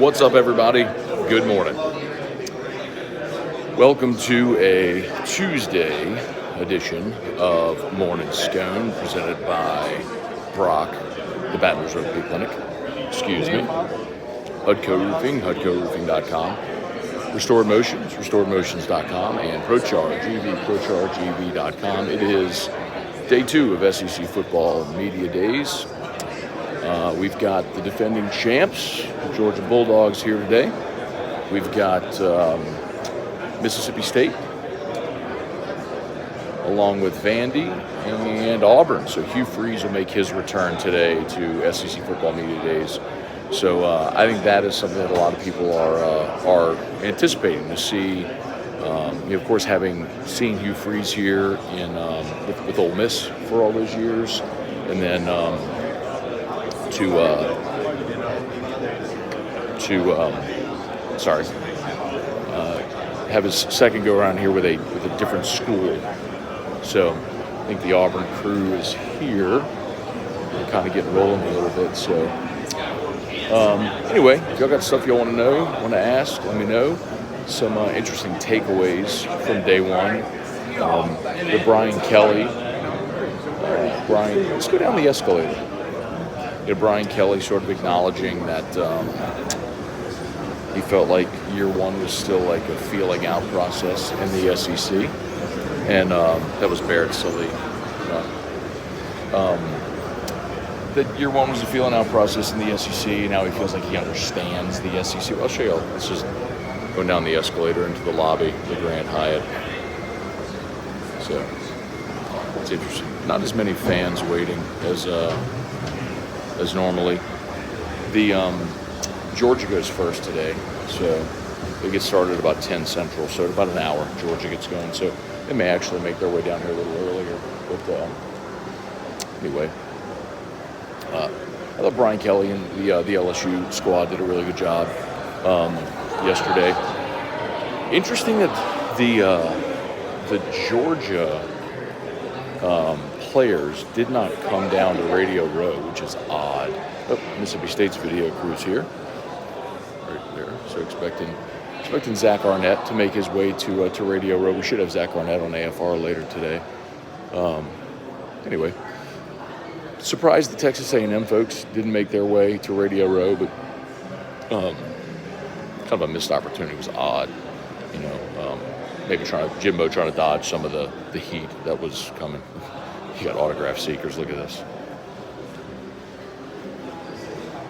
What's up, everybody? Good morning. Welcome to a Tuesday edition of Morning Scone, presented by Brock, the Battlers Rugby Clinic. Excuse me. Hudco Roofing, HudcoRoofing.com. Restored Motions, RestoredMotions.com, and ProCharge, ProChargeEV.com. It is day 2 of SEC Football Media Days. We've got the defending champs, the Georgia Bulldogs, here today. We've got Mississippi State, along with Vandy and Auburn. So Hugh Freeze will make his return today to SEC Football Media Days. So I think that is something that a lot of people are anticipating to see. Of course, having seen Hugh Freeze here in with Ole Miss for all those years, and then have his second go around here with a different school. So I think the Auburn crew is here. We're kind of getting rolling a little bit. So anyway, if y'all got stuff y'all want to know, want to ask, let me know. Some interesting takeaways from day one. The Brian Kelly. Let's go down the escalator. Brian Kelly sort of acknowledging that he felt like year one was still like a feeling out process in the SEC, and that was Barrett Sully. That year one was a feeling out process in the SEC. Now he feels like he understands the SEC. I'll show you. Let's just go down the escalator into the lobby, the Grand Hyatt. So it's interesting. Not as many fans waiting as normally. The Georgia goes first today, so they get started about 10 Central, so in about an hour Georgia gets going. So they may actually make their way down here a little earlier. But anyway, I thought Brian Kelly and the LSU squad did a really good job yesterday. Interesting that the Georgia players did not come down to Radio Row, which is odd. Oh, Mississippi State's video crew's here, right there. So expecting Zach Arnett to make his way to Radio Row. We should have Zach Arnett on AFR later today. Anyway, surprised the Texas A&M folks didn't make their way to Radio Row, but kind of a missed opportunity. It was odd, maybe Jimbo trying to dodge some of the heat that was coming. You got autograph seekers. Look at this.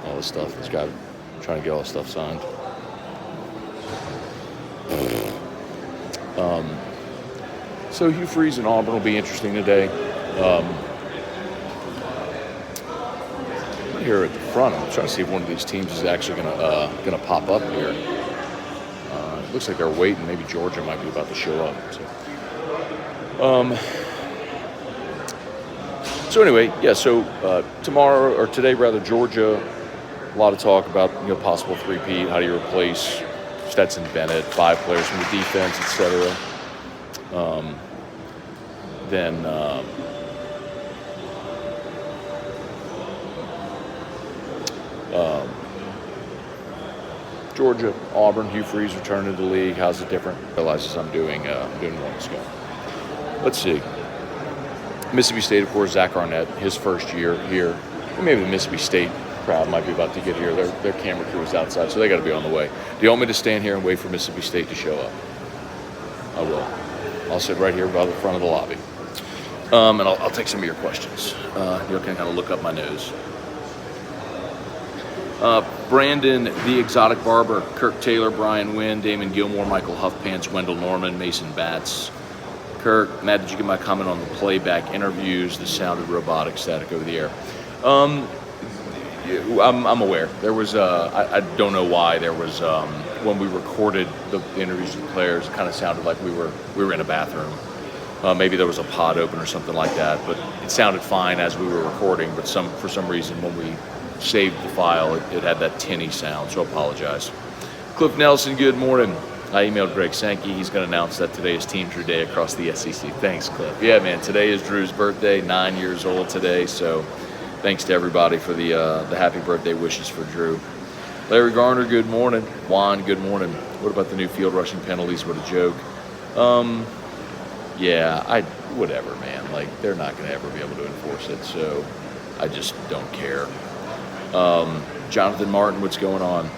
All this stuff. This guy trying to get all this stuff signed. So Hugh Freeze and Auburn will be interesting today. Here at the front, I'm trying to see if one of these teams is actually gonna pop up here. It looks like they're waiting. Maybe Georgia might be about to show up. So anyway, yeah, so tomorrow, or today rather, Georgia, a lot of talk about, possible three-peat. How do you replace Stetson Bennett, 5 players from the defense, etc. Then Georgia, Auburn, Hugh Freeze returning to the league. How's it different? Realizes I'm doing one to go. Let's see. Mississippi State, of course, Zach Arnett, his first year here. And maybe the Mississippi State crowd might be about to get here. Their camera crew is outside, so they got to be on the way. Do you want me to stand here and wait for Mississippi State to show up? I will. I'll sit right here by the front of the lobby. And I'll take some of your questions. You can kind of look up my nose. Brandon, the Exotic Barber, Kirk Taylor, Brian Wynn, Damon Gilmore, Michael Huffpants, Wendell Norman, Mason Batts. Kirk, Matt, did you get my comment on the playback interviews? The sounded robotic, static over the air. I'm aware. There was, I don't know why, there was, when we recorded the interviews with the players, it kind of sounded like we were in a bathroom. Maybe there was a pod open or something like that, but it sounded fine as we were recording, but for some reason when we saved the file, it had that tinny sound, so I apologize. Cliff Nelson, good morning. I emailed Greg Sankey. He's going to announce that today is Team Drew Day across the SEC. Thanks, Cliff. Yeah, man, today is Drew's birthday, 9 years old today. So thanks to everybody for the happy birthday wishes for Drew. Larry Garner, good morning. Juan, good morning. What about the new field rushing penalties? What a joke. Yeah, whatever, man. Like, they're not going to ever be able to enforce it, so I just don't care. Jonathan Martin, what's going on?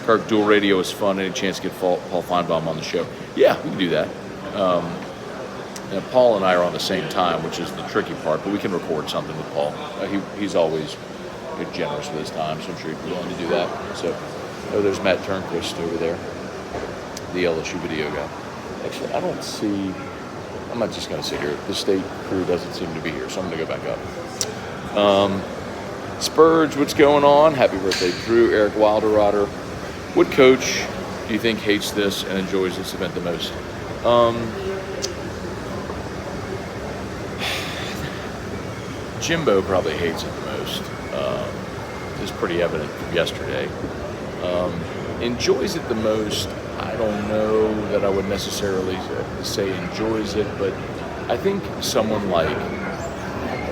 Kirk, dual radio is fun. Any chance to get Paul Feinbaum on the show? Yeah, we can do that. And Paul and I are on the same time, which is the tricky part, but we can record something with Paul. He's always generous with his time, so I'm sure he'd be willing to do that. So, there's Matt Turnquist over there, the LSU video guy. Actually, I don't see. I'm not just going to sit here. The state crew doesn't seem to be here, so I'm going to go back up. Spurge, what's going on? Happy birthday, Drew. Eric Wilderotter. What coach do you think hates this and enjoys this event the most? Jimbo probably hates it the most. It's pretty evident from yesterday. Enjoys it the most. I don't know that I would necessarily say enjoys it, but I think someone like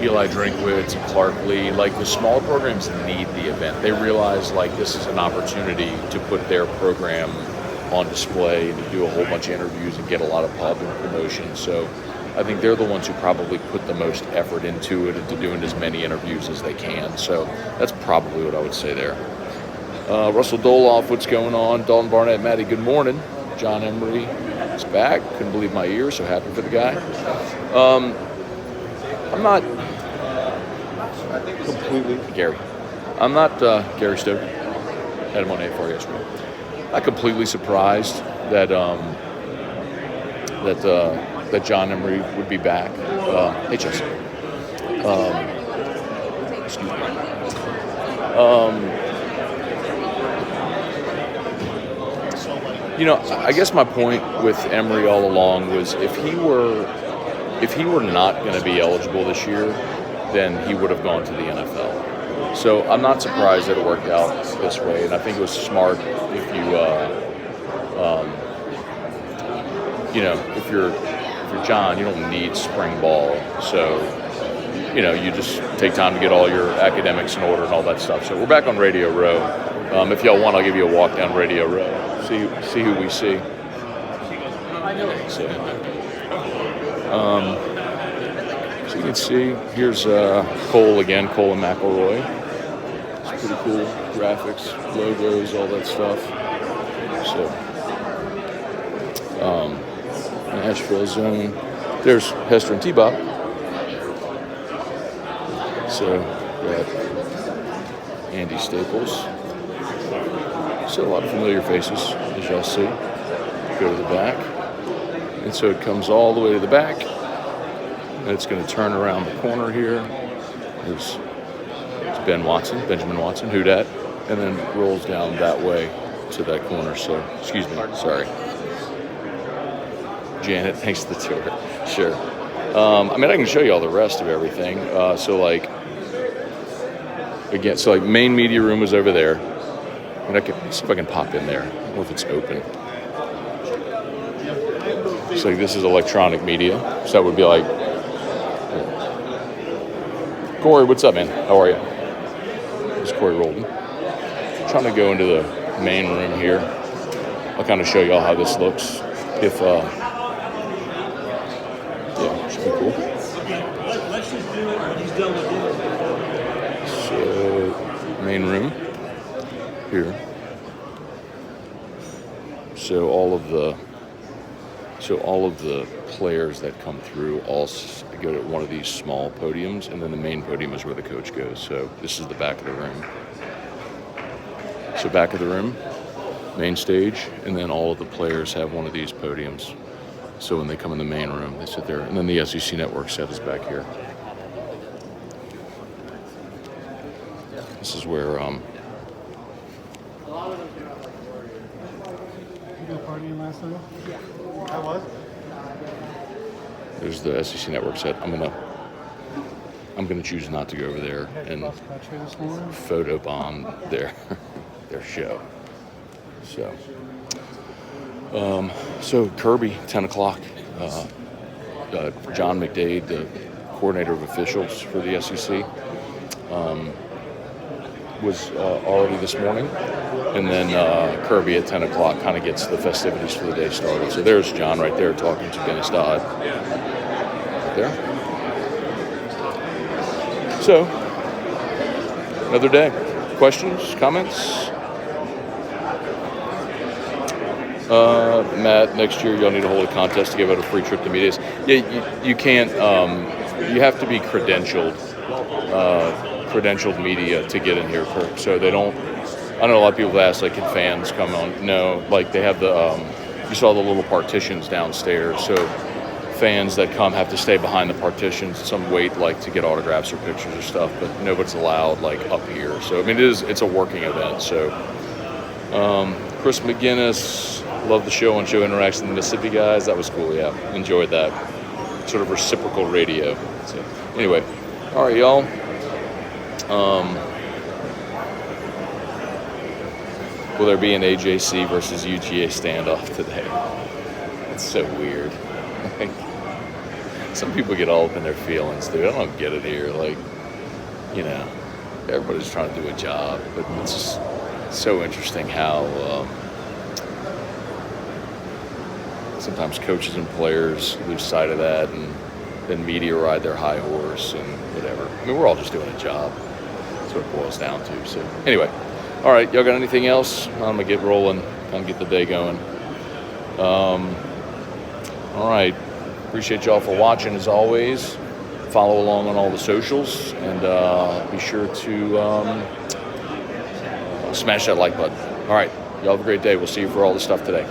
Eli Drinkwitz and Clark Lee, like the smaller programs need the event. They realize like this is an opportunity to put their program on display and to do a whole bunch of interviews and get a lot of pub and promotion. So I think they're the ones who probably put the most effort into it and to doing as many interviews as they can. So that's probably what I would say there. Russell Doloff, what's going on? Dalton Barnett, Maddie, good morning. John Emery is back. Couldn't believe my ears, so happy for the guy. I'm not completely Gary. I'm not Gary Stoke. Had him on A4 yesterday. Not completely surprised that that John Emery would be back. Hey, Chelsea. Excuse me. I guess my point with Emery all along was if he were not going to be eligible this year, then he would have gone to the NFL. So I'm not surprised that it worked out this way, and I think it was smart if if you're John, you don't need spring ball, so you just take time to get all your academics in order and all that stuff. So we're back on Radio Row. If y'all want, I'll give you a walk down Radio Row. See who we see. So you can see here's Cole again, Cole and McElroy. It's pretty cool graphics, logos, all that stuff. So Nashville zone. There's Hester and T-Bob. So got Andy Staples. So a lot of familiar faces, as y'all see. Go to the back. And so it comes all the way to the back. And it's going to turn around the corner here. There's Benjamin Watson, who dat? And then rolls down that way to that corner. So, excuse me, sorry. Janet, thanks for the tour. Sure. I can show you all the rest of everything. Main media room was over there. And I can see if I can pop in there. I don't know if it's open. So this is electronic media. So that would be like, Corey, what's up, man? How are you? This is Corey Rolden. Trying to go into the main room here. I'll kind of show y'all how this looks. If should be cool. Let's just do it when he's done with it. So, main room here. So all of the players that come through all go to one of these small podiums, and then the main podium is where the coach goes. So this is the back of the room. So back of the room, main stage, and then all of the players have one of these podiums. So when they come in the main room, they sit there, and then the SEC Network set is back here. This is where You go partying last night? Yeah. I was. There's the SEC Network set. I'm gonna choose not to go over there and photobomb their show. So Kirby, 10 o'clock. John McDade, the coordinator of officials for the SEC, was already this morning And then Kirby at 10 o'clock kind of gets the festivities for the day started. So there's John right there talking to Dennis Dodd. Right there. So, another day. Questions, comments? Matt, next year y'all need to hold a contest to give out a free trip to media days. Yeah, you can't. You have to be credentialed media to get in here. So they don't. I know a lot of people have asked, like, can fans come on? No, like they have the. You saw the little partitions downstairs, so fans that come have to stay behind the partitions. Some wait, like, to get autographs or pictures or stuff, but nobody's allowed, like, up here. So I mean, it's a working event. So Chris McGinnis. Love the show on Show Interacts with the Mississippi guys. That was cool, yeah. Enjoyed that. Sort of reciprocal radio. So, anyway. All right, y'all. Will there be an AJC versus UGA standoff today? It's so weird. Some people get all up in their feelings, dude. I don't get it here. Like, you know, everybody's trying to do a job. But it's just so interesting how... sometimes coaches and players lose sight of that, and then media ride their high horse and whatever. I mean, we're all just doing a job. That's what it boils down to. So anyway, all right, y'all got anything else? I'm going to get rolling, kind of get the day going. All right, appreciate y'all for watching as always. Follow along on all the socials, and be sure to smash that like button. All right, y'all have a great day. We'll see you for all the stuff today.